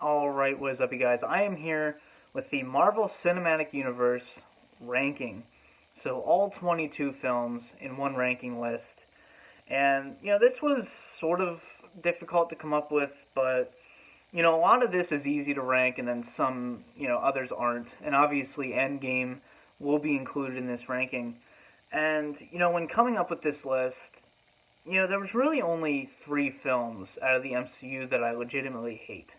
Alright, what is up, you guys? I am here with the Marvel Cinematic Universe ranking. So, all 22 films in one ranking list. And, this was sort of difficult to come up with, but, a lot of this is easy to rank, and then some, others aren't. And obviously, Endgame will be included in this ranking. And, when coming up with this list, there was really only three films out of the MCU that I legitimately hate.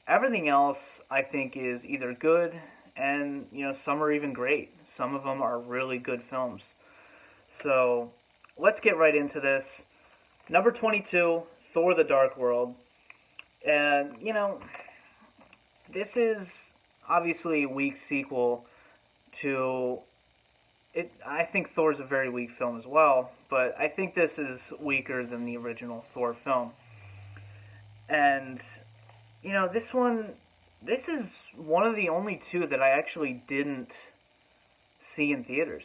Everything else, I think, is either good, and, some are even great. Some of them are really good films. So, let's get right into this. Number 22, Thor the Dark World. And, this is obviously a weak sequel to it. I think Thor's a very weak film as well, but I think this is weaker than the original Thor film. And this is one of the only two that I actually didn't see in theaters.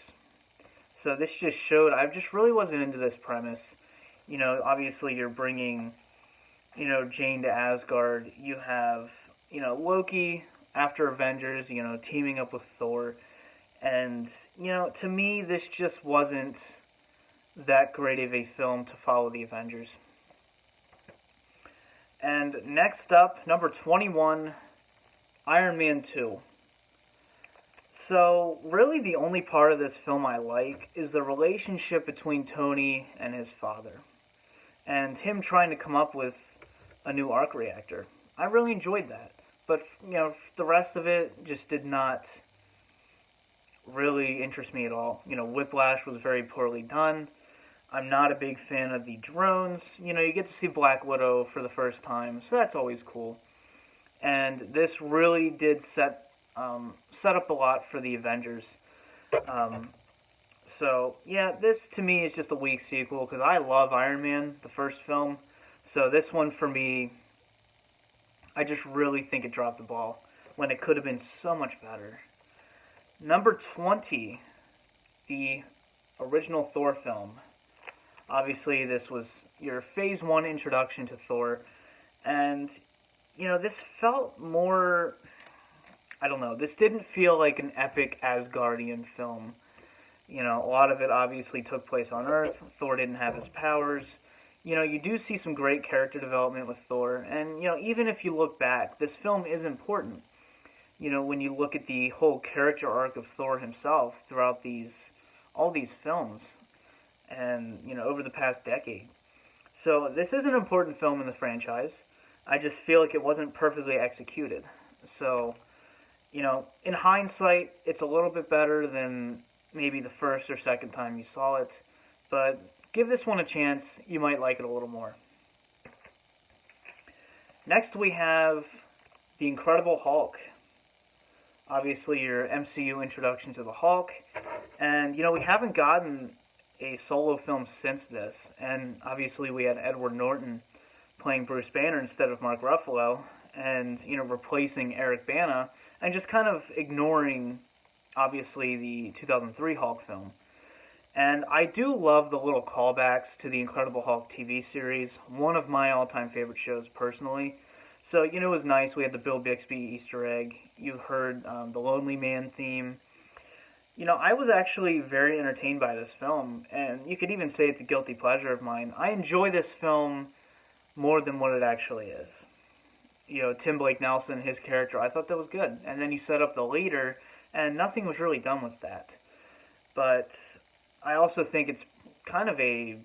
So this just showed I just really wasn't into this premise. Obviously you're bringing, Jane to Asgard. You have, Loki after Avengers, teaming up with Thor. And, to me, this just wasn't that great of a film to follow the Avengers. And next up, number 21, Iron Man 2. So, really the only part of this film I like is the relationship between Tony and his father. And him trying to come up with a new arc reactor. I really enjoyed that. But, the rest of it just did not really interest me at all. Whiplash was very poorly done. I'm not a big fan of the drones. You get to see Black Widow for the first time, so that's always cool. And this really did set up a lot for the Avengers. This to me is just a weak sequel because I love Iron Man, the first film. So this one for me, I just really think it dropped the ball when it could have been so much better. Number 20, the original Thor film. Obviously, this was your Phase 1 introduction to Thor. And, this felt more... I don't know. This didn't feel like an epic Asgardian film. A lot of it obviously took place on Earth. Thor didn't have his powers. You do see some great character development with Thor. And, even if you look back, this film is important. When you look at the whole character arc of Thor himself throughout all these films, and, over the past decade. So, this is an important film in the franchise. I just feel like it wasn't perfectly executed. So, in hindsight, it's a little bit better than maybe the first or second time you saw it, but give this one a chance, you might like it a little more. Next we have The Incredible Hulk. Obviously, your MCU introduction to the Hulk. And, we haven't gotten a solo film since this. And, obviously, we had Edward Norton playing Bruce Banner instead of Mark Ruffalo. And, replacing Eric Bana. And just kind of ignoring, obviously, the 2003 Hulk film. And I do love the little callbacks to the Incredible Hulk TV series. One of my all-time favorite shows, personally. So, it was nice. We had the Bill Bixby Easter egg. You heard the Lonely Man theme. I was actually very entertained by this film. And you could even say it's a guilty pleasure of mine. I enjoy this film more than what it actually is. Tim Blake Nelson, his character, I thought that was good. And then you set up the leader, and nothing was really done with that. But I also think it's kind of a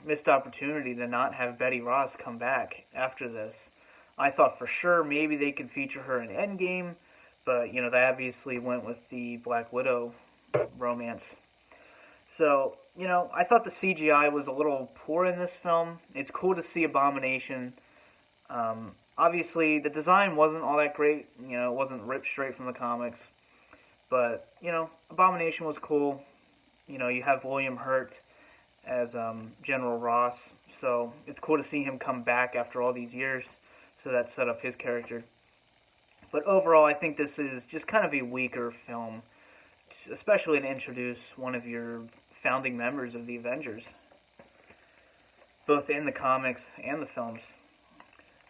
missed opportunity to not have Betty Ross come back after this. I thought for sure maybe they could feature her in Endgame, but, they obviously went with the Black Widow romance. So, I thought the CGI was a little poor in this film. It's cool to see Abomination. Obviously, the design wasn't all that great. It wasn't ripped straight from the comics. But, Abomination was cool. You have William Hurt as General Ross. So, it's cool to see him come back after all these years. So that set up his character. But overall, I think this is just kind of a weaker film, especially to introduce one of your founding members of the Avengers, both in the comics and the films.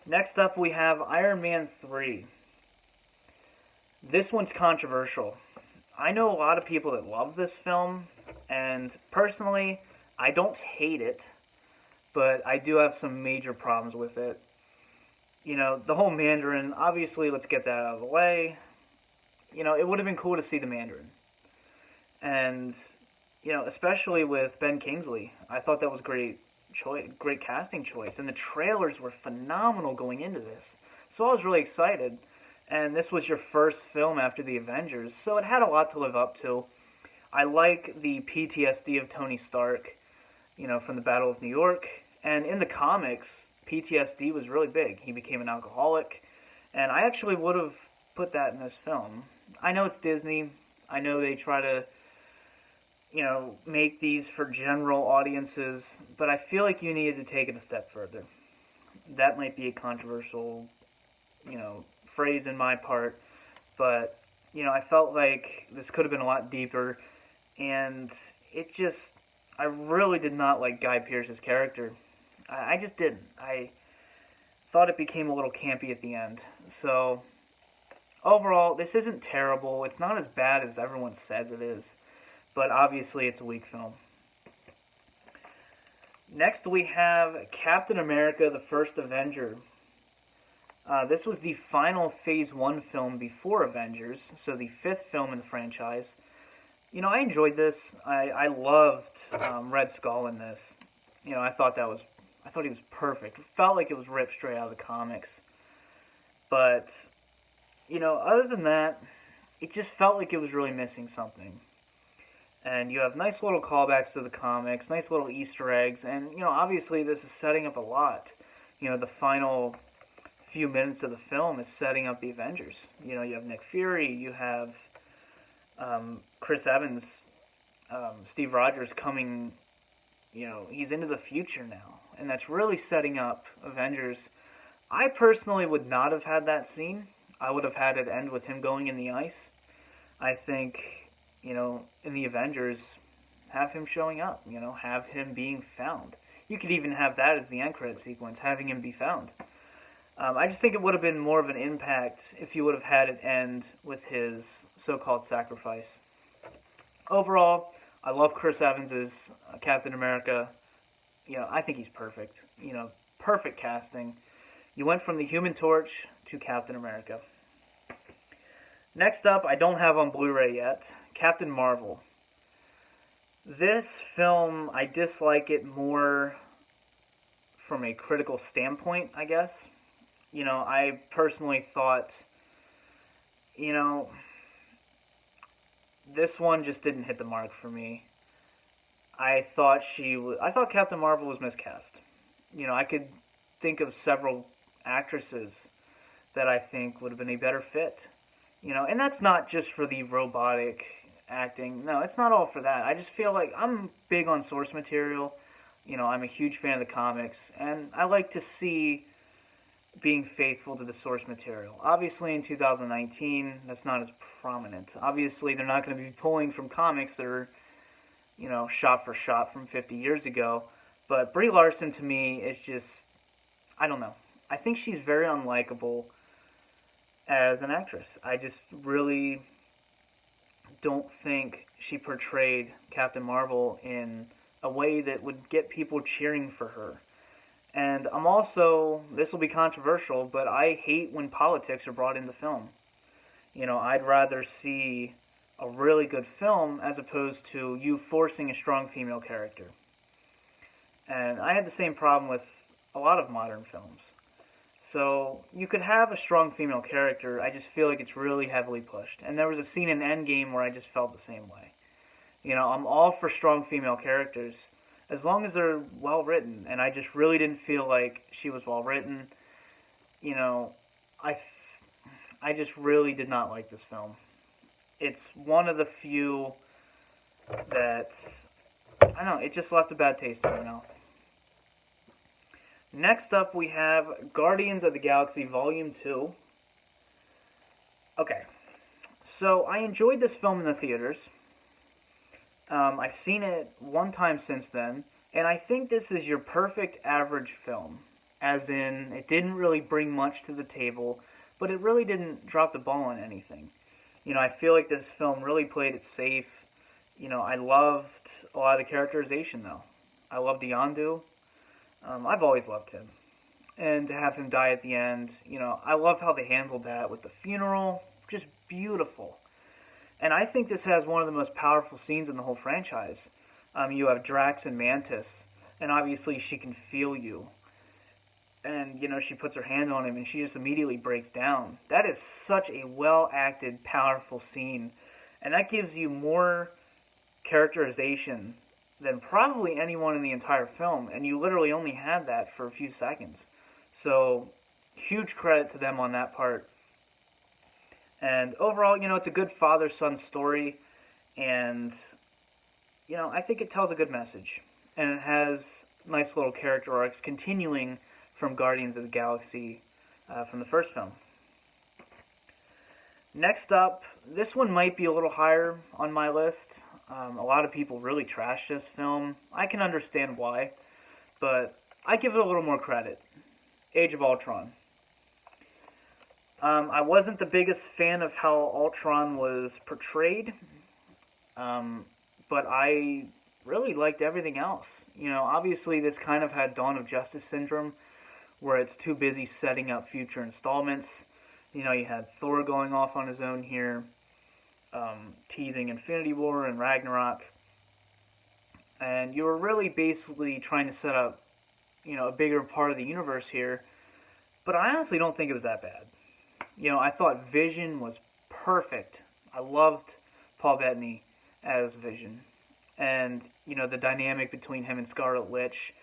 Next up, we have Iron Man 3. This one's controversial. I know a lot of people that love this film, and personally, I don't hate it, but I do have some major problems with it. The whole Mandarin, obviously, let's get that out of the way. It would have been cool to see the Mandarin. And, especially with Ben Kingsley, I thought that was great casting choice. And the trailers were phenomenal going into this. So I was really excited. And this was your first film after the Avengers, so it had a lot to live up to. I like the PTSD of Tony Stark, from the Battle of New York. And in the comics, PTSD was really big. He became an alcoholic. And I actually would have put that in this film. I know it's Disney. I know they try to, make these for general audiences. But I feel like you needed to take it a step further. That might be a controversial, phrase in my part. But, I felt like this could have been a lot deeper. And I really did not like Guy Pearce's character. I just didn't. I thought it became a little campy at the end. So, overall, this isn't terrible. It's not as bad as everyone says it is. But obviously, it's a weak film. Next, we have Captain America, the First Avenger. This was the final Phase 1 film before Avengers, so the fifth film in the franchise. I enjoyed this. I loved Red Skull in this. I thought he was perfect. It felt like it was ripped straight out of the comics. But, other than that, it just felt like it was really missing something. And you have nice little callbacks to the comics, nice little Easter eggs, and, obviously this is setting up a lot. The final few minutes of the film is setting up the Avengers. You have Nick Fury, you have Chris Evans, Steve Rogers coming, he's into the future now. And that's really setting up Avengers. I personally would not have had that scene. I would have had it end with him going in the ice. I think, in the Avengers, have him showing up, have him being found. You could even have that as the end credit sequence, having him be found. I just think it would have been more of an impact if you would have had it end with his so-called sacrifice. Overall, I love Chris Evans as Captain America. I think he's perfect. Perfect casting. You went from the Human Torch to Captain America. Next up, I don't have on Blu-ray yet, Captain Marvel. This film, I dislike it more from a critical standpoint, I guess. I personally thought, this one just didn't hit the mark for me. I thought Captain Marvel was miscast. I could think of several actresses that I think would have been a better fit. And that's not just for the robotic acting. No, it's not all for that. I just feel like I'm big on source material. I'm a huge fan of the comics, and I like to see being faithful to the source material. Obviously, in 2019, that's not as prominent. Obviously, they're not going to be pulling from comics that are, shot for shot from 50 years ago. But Brie Larson, to me, is just, I don't know. I think she's very unlikable as an actress. I just really don't think she portrayed Captain Marvel in a way that would get people cheering for her. And I'm also, this will be controversial, but I hate when politics are brought into film. I'd rather see a really good film as opposed to you forcing a strong female character. And I had the same problem with a lot of modern films. So you could have a strong female character, I just feel like it's really heavily pushed. And there was a scene in Endgame where I just felt the same way. I'm all for strong female characters, as long as they're well written, and I just really didn't feel like she was well written. I just really did not like this film. It's one of the few that, I don't know, it just left a bad taste in my mouth. Next up, we have Guardians of the Galaxy Volume 2. Okay, so I enjoyed this film in the theaters. I've seen it one time since then, and I think this is your perfect average film. as in it didn't really bring much to the table, but it really didn't drop the ball on anything. I feel like this film really played it safe. I loved a lot of the characterization, though. I loved Yondu. I've always loved him. And to have him die at the end, I love how they handled that with the funeral. Just beautiful. And I think this has one of the most powerful scenes in the whole franchise. You have Drax and Mantis, and obviously she can feel you. And, she puts her hand on him and she just immediately breaks down. That is such a well acted, powerful scene. And that gives you more characterization than probably anyone in the entire film. And you literally only had that for a few seconds. So, huge credit to them on that part. And overall, it's a good father-son story, and, I think it tells a good message. And it has nice little character arcs continuing from Guardians of the Galaxy from the first film. Next up, this one might be a little higher on my list. A lot of people really trashed this film. I can understand why, but I give it a little more credit. Age of Ultron. I wasn't the biggest fan of how Ultron was portrayed, but I really liked everything else. Obviously this kind of had Dawn of Justice syndrome, where it's too busy setting up future installments. You had Thor going off on his own here, teasing Infinity War and Ragnarok, and you were really basically trying to set up, a bigger part of the universe here, but I honestly don't think it was that bad. I thought Vision was perfect. I loved Paul Bettany as Vision. And, the dynamic between him and Scarlet Witch,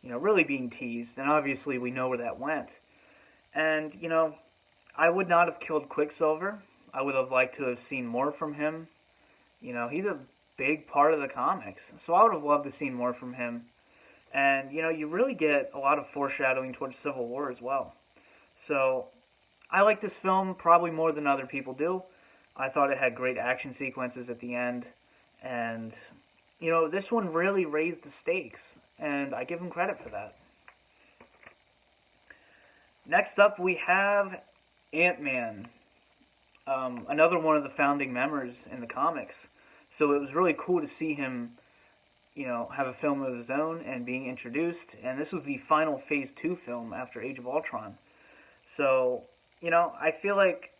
really being teased. And obviously we know where that went. And, I would not have killed Quicksilver. I would have liked to have seen more from him. He's a big part of the comics. So I would have loved to have seen more from him. And, you really get a lot of foreshadowing towards Civil War as well. So I like this film probably more than other people do. I thought it had great action sequences at the end. And, this one really raised the stakes. And I give him credit for that. Next up, we have Ant-Man. Another one of the founding members in the comics. So it was really cool to see him, have a film of his own and being introduced. And this was the final Phase 2 film after Age of Ultron. So, I feel like,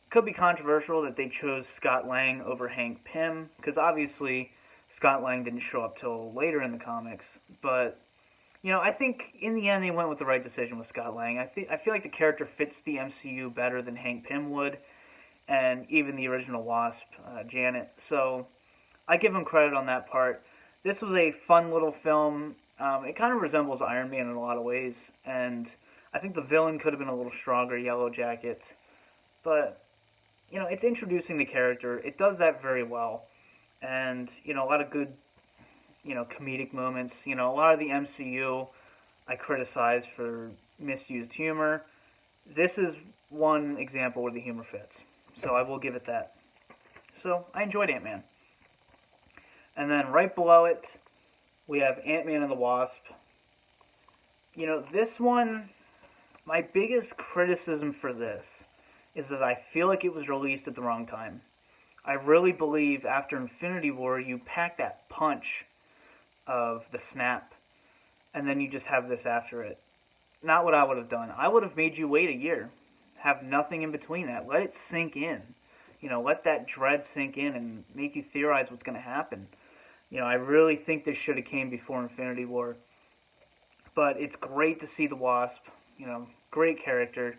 could be controversial that they chose Scott Lang over Hank Pym, because obviously Scott Lang didn't show up till later in the comics. But, I think in the end they went with the right decision with Scott Lang. I feel like the character fits the MCU better than Hank Pym would, and even the original Wasp, Janet. So I give him credit on that part. This was a fun little film. It kind of resembles Iron Man in a lot of ways, and I think the villain could have been a little stronger, Yellow Jacket. But, it's introducing the character. It does that very well. And, a lot of good, comedic moments. A lot of the MCU I criticize for misused humor. This is one example where the humor fits. So I will give it that. So I enjoyed Ant-Man. And then right below it, we have Ant-Man and the Wasp. This one, my biggest criticism for this is that I feel like it was released at the wrong time. I really believe after Infinity War, you pack that punch of the snap, and then you just have this after it. Not what I would have done. I would have made you wait a year. Have nothing in between that. Let it sink in. Let that dread sink in and make you theorize what's going to happen. I really think this should have came before Infinity War. But it's great to see the Wasp. Great character.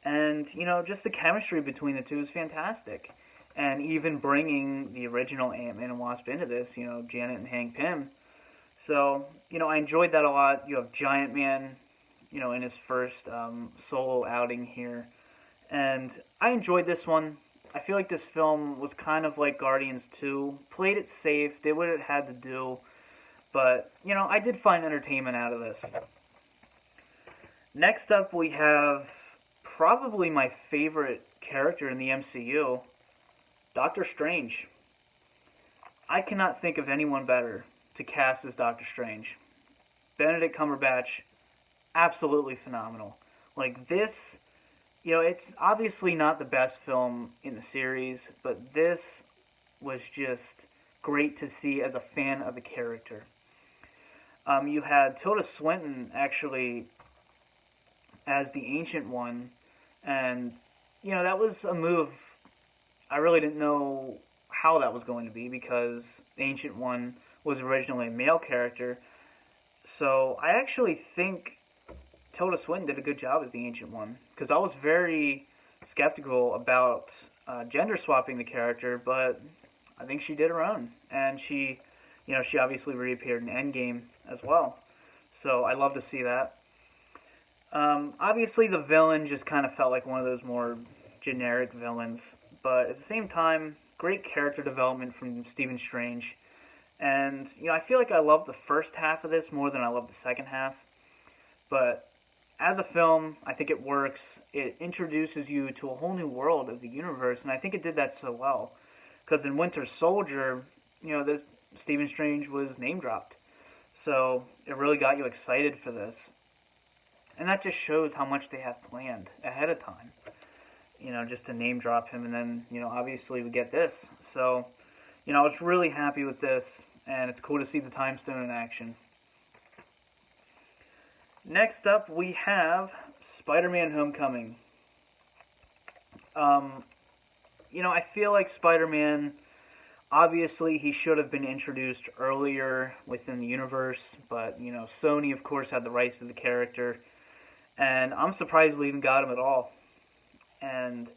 And, just the chemistry between the two is fantastic. And even bringing the original Ant-Man and Wasp into this, Janet and Hank Pym. So, I enjoyed that a lot. You have Giant Man, in his first solo outing here. And I enjoyed this one. I feel like this film was kind of like Guardians 2. Played it safe, did what it had to do. But, I did find entertainment out of this. Next up, we have probably my favorite character in the MCU, Doctor Strange. I cannot think of anyone better to cast as Doctor Strange. Benedict Cumberbatch, absolutely phenomenal. Like this, it's obviously not the best film in the series, but this was just great to see as a fan of the character. You had Tilda Swinton actually as the Ancient One, and that was a move I really didn't know how that was going to be because the Ancient One was originally a male character. So I actually think Tilda Swinton did a good job as the Ancient One because I was very skeptical about gender swapping the character, but I think she did her own, and she obviously reappeared in Endgame as well. So I love to see that. Obviously, the villain just kind of felt like one of those more generic villains, but at the same time, great character development from Stephen Strange. And I feel like I love the first half of this more than I love the second half. But as a film, I think it works. It introduces you to a whole new world of the universe, and I think it did that so well. Because in Winter Soldier, this Stephen Strange was name dropped, so it really got you excited for this, and that just shows how much they have planned ahead of time. Just to name drop him, and then obviously we get this. So, I was really happy with this, and it's cool to see the Time Stone in action. Next up, we have Spider-Man: Homecoming. I feel like Spider-Man, obviously he should have been introduced earlier within the universe, but, Sony, of course, had the rights to the character, and I'm surprised we even got him at all. And,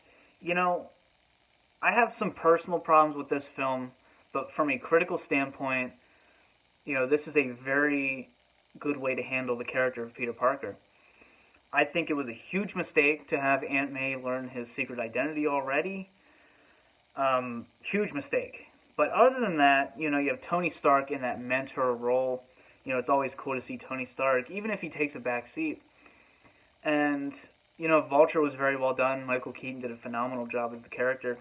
I have some personal problems with this film, but from a critical standpoint, this is a very good way to handle the character of Peter Parker. I think it was a huge mistake to have Aunt May learn his secret identity already. Huge mistake. But other than that, you have Tony Stark in that mentor role. It's always cool to see Tony Stark, even if he takes a back seat. And, Vulture was very well done. Michael Keaton did a phenomenal job as the character.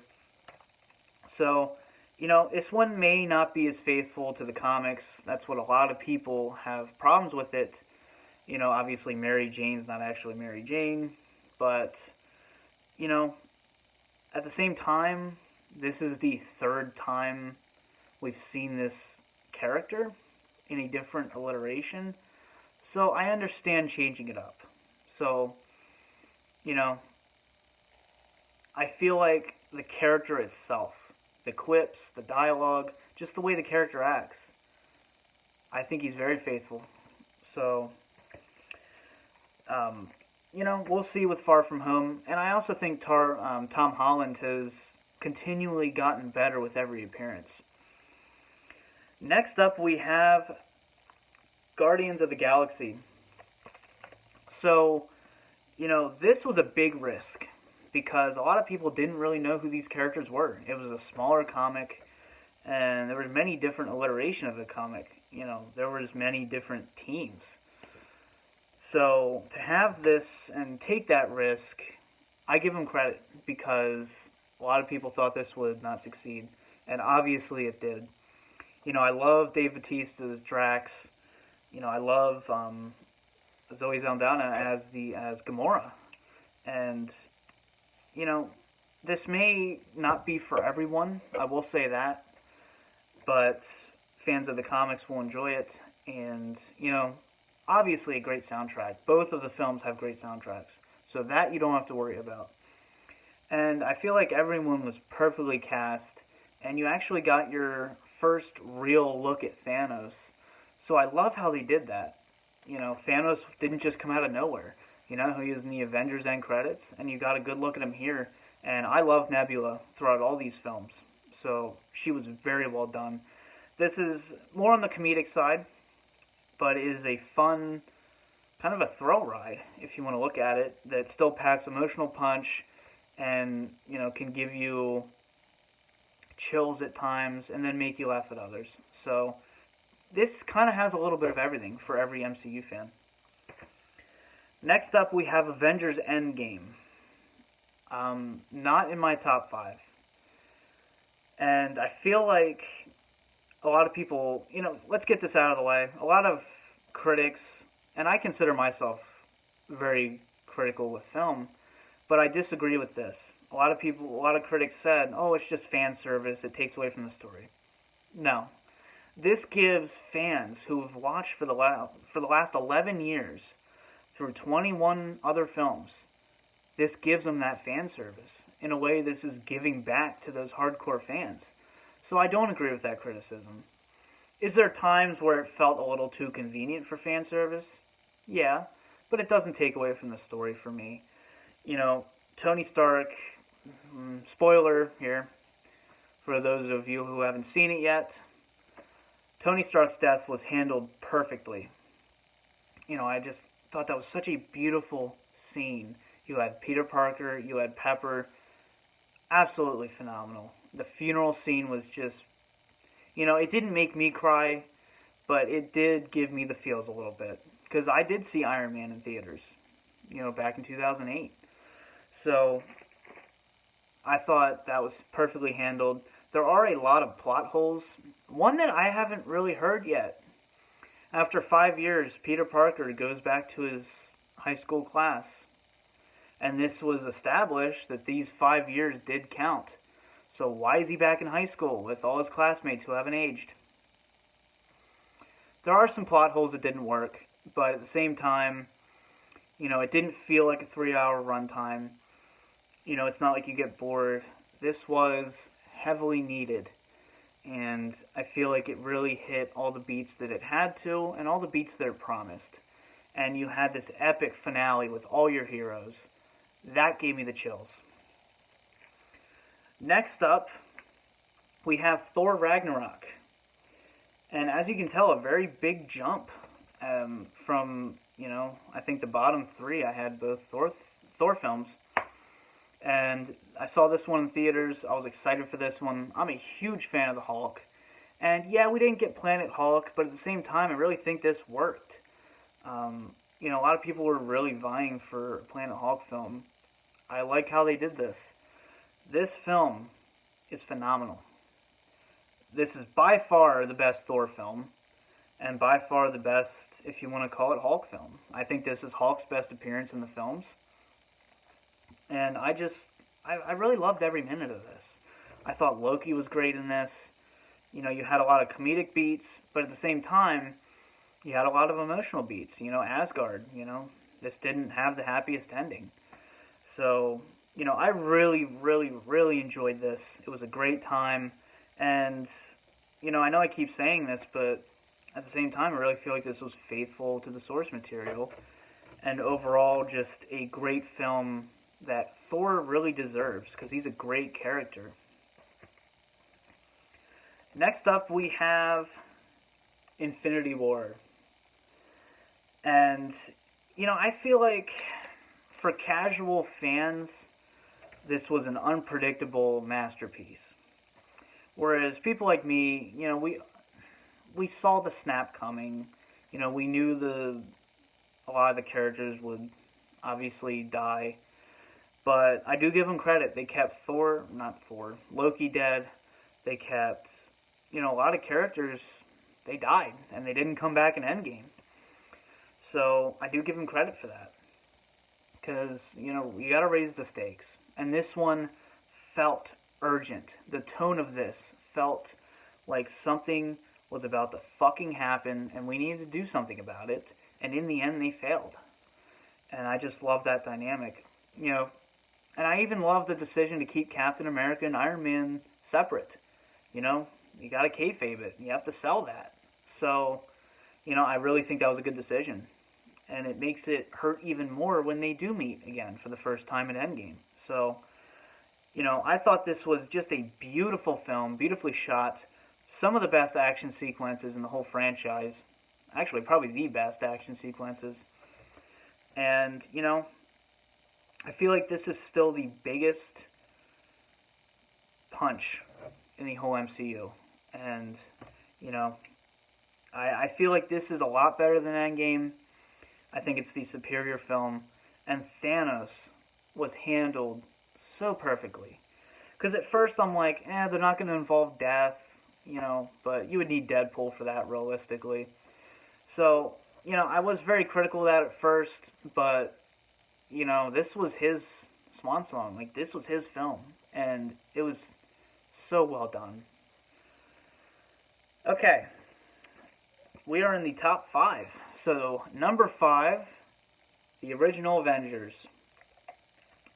So, this one may not be as faithful to the comics. That's what a lot of people have problems with it. Obviously Mary Jane's not actually Mary Jane. But, at the same time, this is the third time we've seen this character in a different alliteration. So I understand changing it up. So, I feel like the character itself, the quips, the dialogue, just the way the character acts, I think he's very faithful. So, we'll see with Far From Home. And I also think Tom Holland has continually gotten better with every appearance. Next up, we have Guardians of the Galaxy. So, this was a big risk because a lot of people didn't really know who these characters were. It was a smaller comic, and there were many different alliteration of the comic. There was many different teams. So, to have this and take that risk, I give them credit because a lot of people thought this would not succeed, and obviously it did. I love Dave Bautista's Drax. I love Zoe Saldana as Gamora, and this may not be for everyone. I will say that, but fans of the comics will enjoy it, and obviously a great soundtrack. Both of the films have great soundtracks, so that you don't have to worry about. And I feel like everyone was perfectly cast, and you actually got your first real look at Thanos. So I love how they did that. Thanos didn't just come out of nowhere. He was in the Avengers end credits, and you got a good look at him here. And I love Nebula throughout all these films, so she was very well done. This is more on the comedic side, but it is a fun, kind of a thrill ride, if you want to look at it, that still packs emotional punch and, can give you chills at times and then make you laugh at others. So this kind of has a little bit of everything for every MCU fan. Next up, we have Avengers Endgame. Not in my top 5. And I feel like a lot of people, let's get this out of the way. A lot of critics, and I consider myself very critical with film, but I disagree with this. A lot of critics said, "Oh, it's just fan service. It takes away from the story." No, this gives fans who have watched for the last 11 years through 21 other films. This gives them that fan service. In a way, this is giving back to those hardcore fans. So I don't agree with that criticism. Is there times where it felt a little too convenient for fan service? Yeah, but it doesn't take away from the story for me. You know, Tony Stark, spoiler here for those of you who haven't seen it yet, Tony Stark's death was handled perfectly. I just thought that was such a beautiful scene. You had Peter Parker, you had Pepper, absolutely phenomenal. The funeral scene was just, it didn't make me cry, but it did give me the feels a little bit. Because I did see Iron Man in theaters, back in 2008. So, I thought that was perfectly handled. There are a lot of plot holes. One that I haven't really heard yet. After 5 years, Peter Parker goes back to his high school class. And this was established that these 5 years did count. So why is he back in high school with all his classmates who haven't aged? There are some plot holes that didn't work, but at the same time, it didn't feel like a 3-hour runtime. It's not like you get bored. This was heavily needed, and I feel like it really hit all the beats that it had to, and all the beats that it promised. And you had this epic finale with all your heroes. That gave me the chills. Next up, we have Thor Ragnarok. And as you can tell, a very big jump from, I think the bottom three. I had both Thor films. And I saw this one in theaters. I was excited for this one. I'm a huge fan of the Hulk. And yeah, we didn't get Planet Hulk, but at the same time, I really think this worked. A lot of people were really vying for a Planet Hulk film. I like how they did this. This film is phenomenal. This is by far the best Thor film, and by far the best, if you want to call it, Hulk film. I think this is Hulk's best appearance in the films. And I really loved every minute of this. I thought Loki was great in this. You had a lot of comedic beats, but at the same time, you had a lot of emotional beats. Asgard, this didn't have the happiest ending. So, I really, really, really enjoyed this. It was a great time. And, I know I keep saying this, but at the same time, I really feel like this was faithful to the source material. And overall, just a great film that Thor really deserves, because he's a great character. Next up, we have Infinity War. And, I feel like for casual fans, this was an unpredictable masterpiece. Whereas people like me, we saw the snap coming. We knew a lot of the characters would obviously die. But I do give them credit. They kept Loki dead. They kept, a lot of characters, they died. And they didn't come back in Endgame. So I do give them credit for that. Because, you gotta raise the stakes. And this one felt urgent. The tone of this felt like something was about to fucking happen, and we needed to do something about it. And in the end, they failed. And I just love that dynamic. And I even love the decision to keep Captain America and Iron Man separate. You gotta kayfabe it. You have to sell that. So, I really think that was a good decision. And it makes it hurt even more when they do meet again for the first time in Endgame. So, I thought this was just a beautiful film, beautifully shot. Some of the best action sequences in the whole franchise. Actually, probably the best action sequences. And, I feel like this is still the biggest punch in the whole MCU. And, I feel like this is a lot better than Endgame. I think it's the superior film. And Thanos was handled so perfectly. Because at first I'm like, they're not going to involve death, but you would need Deadpool for that realistically. So I was very critical of that at first, but this was his swan song. Like, this was his film, and it was so well done. Okay, we are in the top five. So, number five, the original Avengers.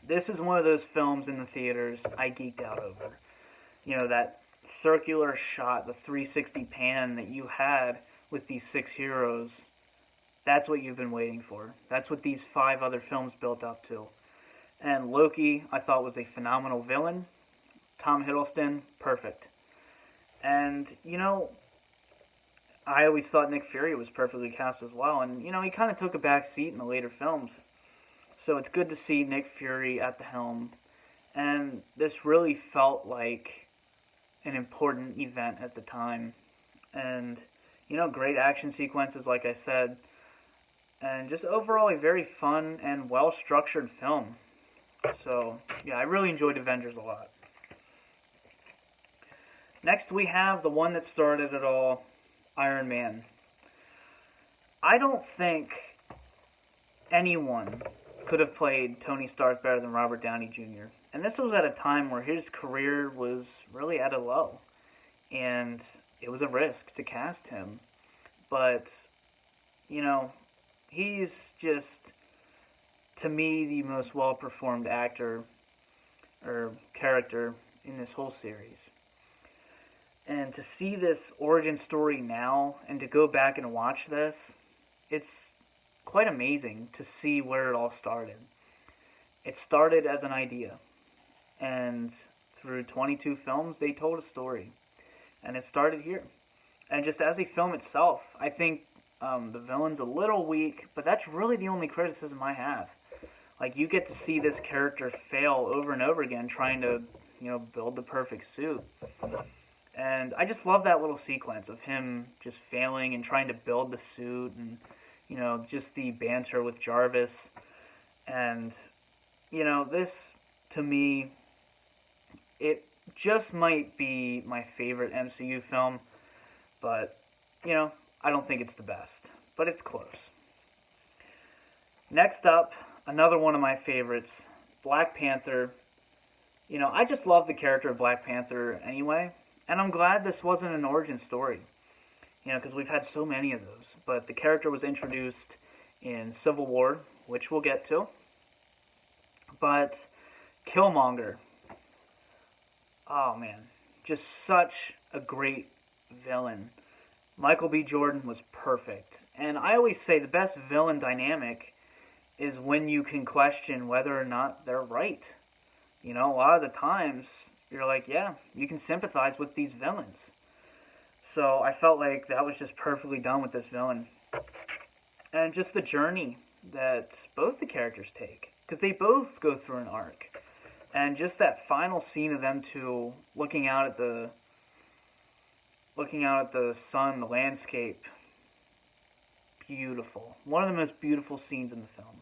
This is one of those films in the theaters I geeked out over. That circular shot, the 360 pan that you had with these six heroes. That's what you've been waiting for. That's what these five other films built up to. And Loki, I thought, was a phenomenal villain. Tom Hiddleston, perfect. And, I always thought Nick Fury was perfectly cast as well. And, he kind of took a back seat in the later films. So it's good to see Nick Fury at the helm. And this really felt like an important event at the time. And, great action sequences, like I said. And just overall a very fun and well-structured film. So, yeah, I really enjoyed Avengers a lot. Next we have the one that started it all, Iron Man. I don't think anyone could have played Tony Stark better than Robert Downey Jr. And this was at a time where his career was really at a low. And it was a risk to cast him. But, he's just, to me, the most well-performed actor or character in this whole series. And to see this origin story now and to go back and watch this, it's quite amazing to see where it all started. It started as an idea, and through 22 films, they told a story. And it started here. And just as a film itself, I think the villain's a little weak, but that's really the only criticism I have. Like, you get to see this character fail over and over again trying to, build the perfect suit. And I just love that little sequence of him just failing and trying to build the suit and, just the banter with Jarvis. And, this, to me, it just might be my favorite MCU film, but, I don't think it's the best, but it's close. Next up, another one of my favorites, Black Panther. I just love the character of Black Panther anyway, and I'm glad this wasn't an origin story, because we've had so many of those. But the character was introduced in Civil War, which we'll get to. But Killmonger, oh man, just such a great villain. Michael B. Jordan was perfect. And I always say the best villain dynamic is when you can question whether or not they're right. A lot of the times, you're like, yeah, you can sympathize with these villains. So I felt like that was just perfectly done with this villain. And just the journey that both the characters take. Because they both go through an arc. And just that final scene of them two looking out at the sun, the landscape. Beautiful. One of the most beautiful scenes in the film.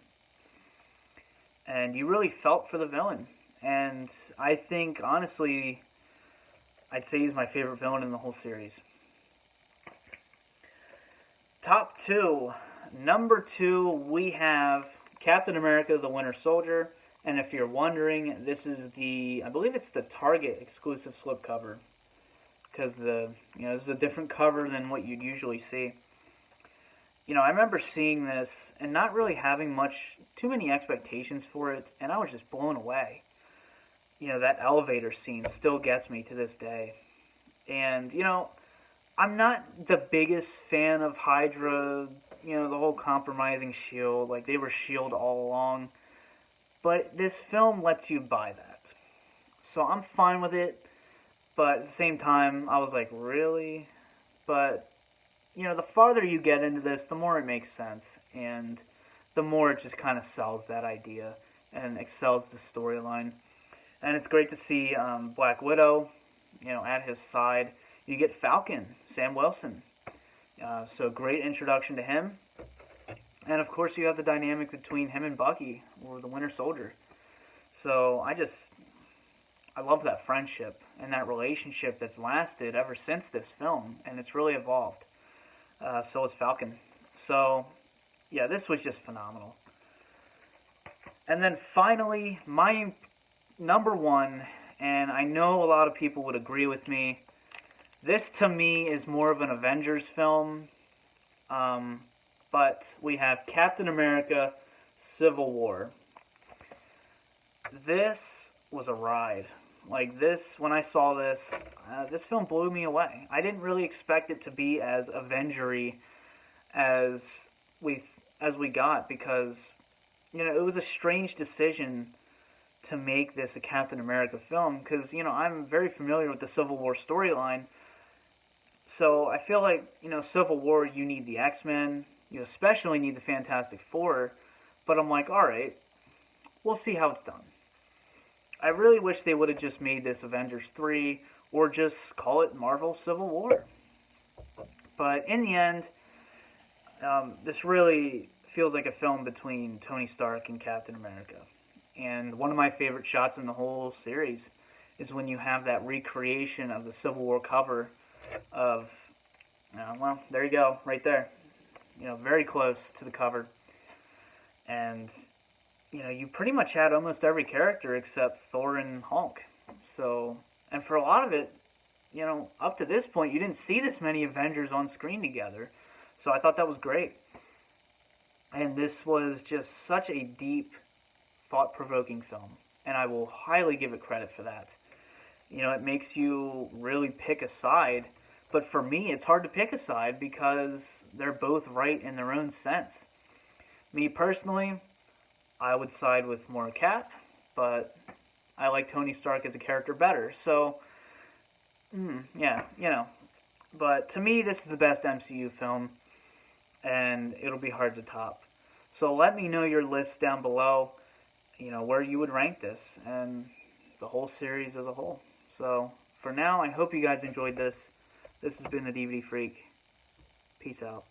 And you really felt for the villain. And I think, honestly, I'd say he's my favorite villain in the whole series. Top two. Number two, we have Captain America, the Winter Soldier. And if you're wondering, this is I believe it's the Target exclusive slipcover. Because this is a different cover than what you'd usually see. I remember seeing this and not really having too many expectations for it, and I was just blown away. That elevator scene still gets me to this day. And, I'm not the biggest fan of Hydra, the whole compromising S.H.I.E.L.D. Like, they were S.H.I.E.L.D. all along. But this film lets you buy that. So I'm fine with it. But at the same time, I was like, really? But, the farther you get into this, the more it makes sense. And the more it just kind of sells that idea and excels the storyline. And it's great to see Black Widow, at his side. You get Falcon, Sam Wilson. So great introduction to him. And of course you have the dynamic between him and Bucky, or the Winter Soldier. So I love that friendship and that relationship that's lasted ever since this film. And it's really evolved. So is Falcon. So, yeah, this was just phenomenal. And then finally, my number one, and I know a lot of people would agree with me, this to me is more of an Avengers film, but we have Captain America Civil War. This was a ride. Like this, when I saw this, this film blew me away. I didn't really expect it to be as Avengery as we as we got because it was a strange decision to make this a Captain America film because I'm very familiar with the Civil War storyline. So I feel like Civil War, you need the X-Men, you especially need the Fantastic Four, but I'm like, all right, we'll see how it's done. I really wish they would have just made this Avengers 3 or just call it Marvel Civil War. But in the end, this really feels like a film between Tony Stark and Captain America. And one of my favorite shots in the whole series is when you have that recreation of the Civil War cover of, well, there you go, right there. Very close to the cover. And, you pretty much had almost every character except Thor and Hulk. So, and for a lot of it, up to this point, you didn't see this many Avengers on screen together. So I thought that was great. And this was just such a deep, thought-provoking film. And I will highly give it credit for that. It makes you really pick a side. But for me, it's hard to pick a side because they're both right in their own sense. Me personally, I would side with more Cap, but I like Tony Stark as a character better. So, yeah, But to me, this is the best MCU film, and it'll be hard to top. So let me know your list down below, where you would rank this, and the whole series as a whole. So, for now, I hope you guys enjoyed this. This has been the DVD Freak. Peace out.